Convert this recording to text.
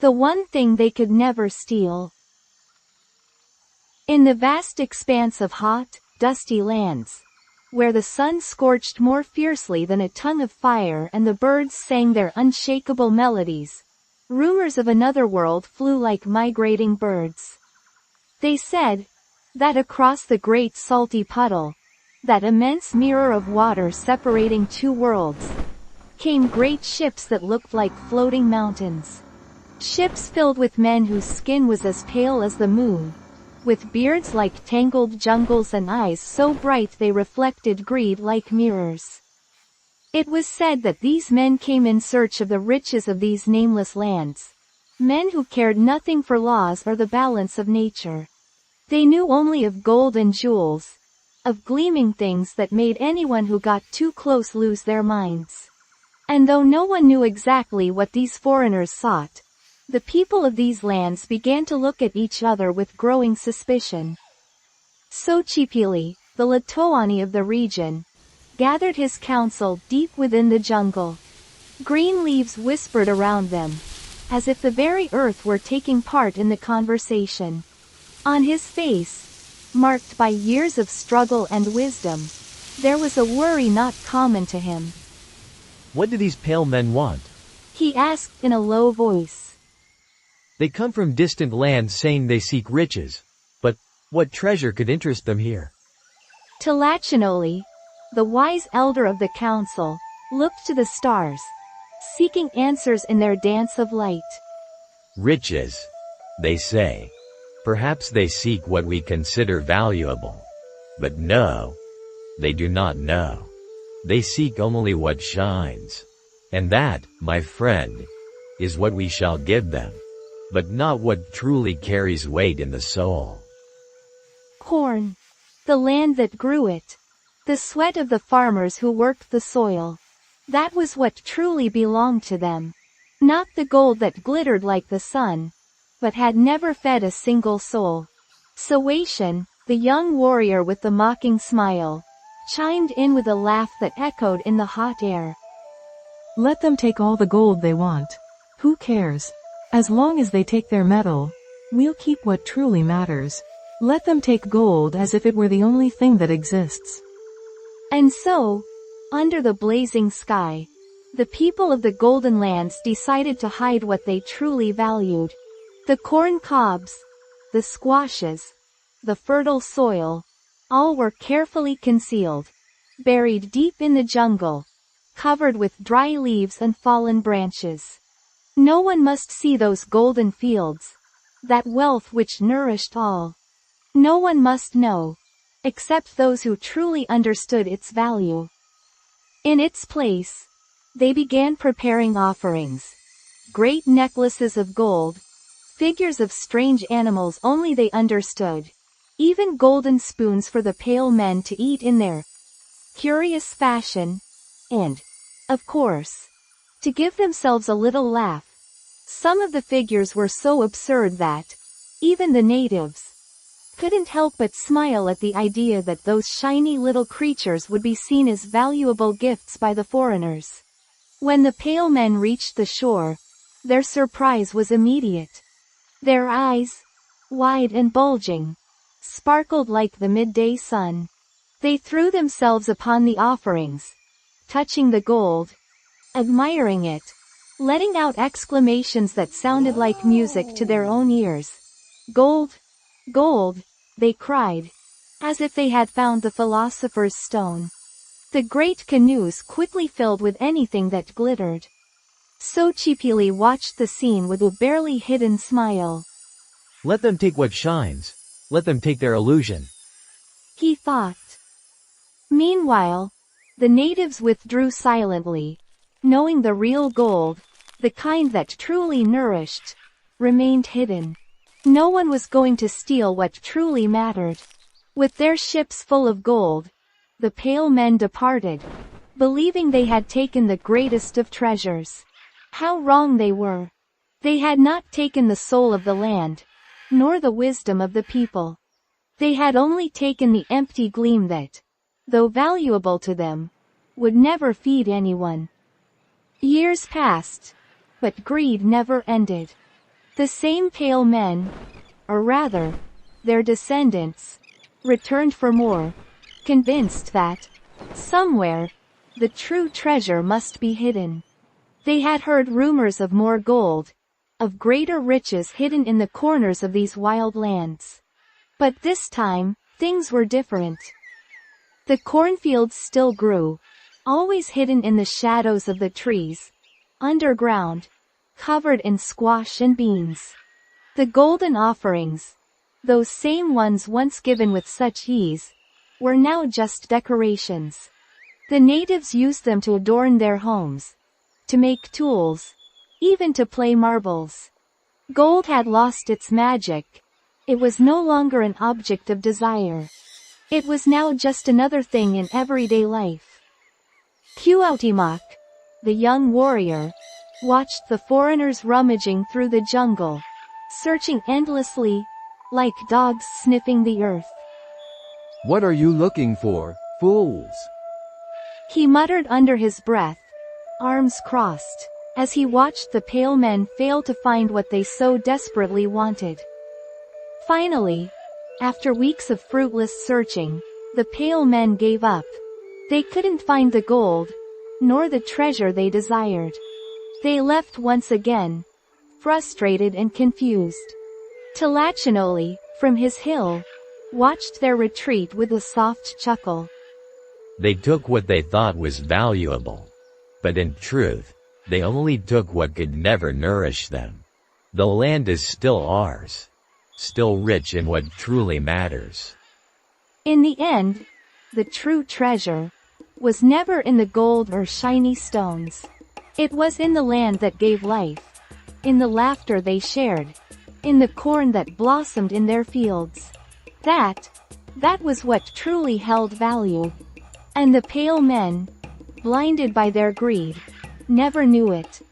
the one thing they could never steal. In the vast expanse of hot, dusty lands, where the sun scorched more fiercely than a tongue of fire and the birds sang their unshakable melodies, rumors of another world flew like migrating birds. They said that across the great salty puddle, that immense mirror of water separating two worlds, came great ships that looked like floating mountains. Ships filled with men whose skin was as pale as the moon, with beards like tangled jungles and eyes so bright they reflected greed like mirrors. It was said that these men came in search of the riches of these nameless lands, men who cared nothing for laws or the balance of nature. They knew only of gold and jewels, of gleaming things that made anyone who got too close lose their minds. And though no one knew exactly what these foreigners sought, the people of these lands began to look at each other with growing suspicion. Xochipilli, the Latoani of the region, gathered his council deep within the jungle. Green leaves whispered around them, as if the very earth were taking part in the conversation. On his face, marked by years of struggle and wisdom, there was a worry not common to him. What do these pale men want? He asked in a low voice. They come from distant lands saying they seek riches. But what treasure could interest them here? Tlachinoli, the wise elder of the council, looked to the stars, seeking answers in their dance of light. Riches, they say. Perhaps they seek what we consider valuable. But no, they do not know. They seek only what shines. And that, my friend, is what we shall give them. But not what truly carries weight in the soul. Corn. The land that grew it. The sweat of the farmers who worked the soil. That was what truly belonged to them. Not the gold that glittered like the sun, but had never fed a single soul. Sawatian, the young warrior with the mocking smile, chimed in with a laugh that echoed in the hot air. Let them take all the gold they want. Who cares? As long as they take their metal, we'll keep what truly matters. Let them take gold as if it were the only thing that exists. And so, under the blazing sky, the people of the Golden Lands decided to hide what they truly valued. The corn cobs, the squashes, the fertile soil, all were carefully concealed, buried deep in the jungle, covered with dry leaves and fallen branches. No one must see those golden fields, that wealth which nourished all. No one must know, except those who truly understood its value. In its place, they began preparing offerings. Great necklaces of gold, figures of strange animals only they understood, even golden spoons for the pale men to eat in their curious fashion, and, of course, to give themselves a little laugh. Some of the figures were so absurd that even the natives couldn't help but smile at the idea that those shiny little creatures would be seen as valuable gifts by the foreigners. When the pale men reached the shore, their surprise was immediate. Their eyes, wide and bulging, sparkled like the midday sun. They threw themselves upon the offerings, touching the gold, admiring it, letting out exclamations that sounded like music to their own ears. Gold! Gold! They cried, as if they had found the philosopher's stone. The great canoes quickly filled with anything that glittered. Xochipilli watched the scene with a barely hidden smile. Let them take what shines. Let them take their illusion. He thought. Meanwhile, the natives withdrew silently, knowing the real gold, the kind that truly nourished, remained hidden. No one was going to steal what truly mattered. With their ships full of gold, the pale men departed, believing they had taken the greatest of treasures. How wrong they were! They had not taken the soul of the land, nor the wisdom of the people. They had only taken the empty gleam that, though valuable to them, would never feed anyone. Years passed, but greed never ended. The same pale men, or rather, their descendants, returned for more, convinced that, somewhere, the true treasure must be hidden. They had heard rumors of more gold, of greater riches hidden in the corners of these wild lands. But this time, things were different. The cornfields still grew, always hidden in the shadows of the trees, underground, covered in squash and beans. The golden offerings, those same ones once given with such ease, were now just decorations. The natives used them to adorn their homes, to make tools, even to play marbles. Gold had lost its magic. It was no longer an object of desire. It was now just another thing in everyday life. Cuauhtémoc, the young warrior, watched the foreigners rummaging through the jungle, searching endlessly, like dogs sniffing the earth. "What are you looking for, fools?" He muttered under his breath, arms crossed, as he watched the pale men fail to find what they so desperately wanted. Finally, after weeks of fruitless searching, the pale men gave up. They couldn't find the gold, nor the treasure they desired. They left once again, frustrated and confused. Tlachinolie, from his hill, watched their retreat with a soft chuckle. They took what they thought was valuable. But in truth, they only took what could never nourish them. The land is still ours. Still rich in what truly matters. In the end, the true treasure was never in the gold or shiny stones. It was in the land that gave life, in the laughter they shared, in the corn that blossomed in their fields. That was what truly held value. And the pale men, blinded by their greed, never knew it.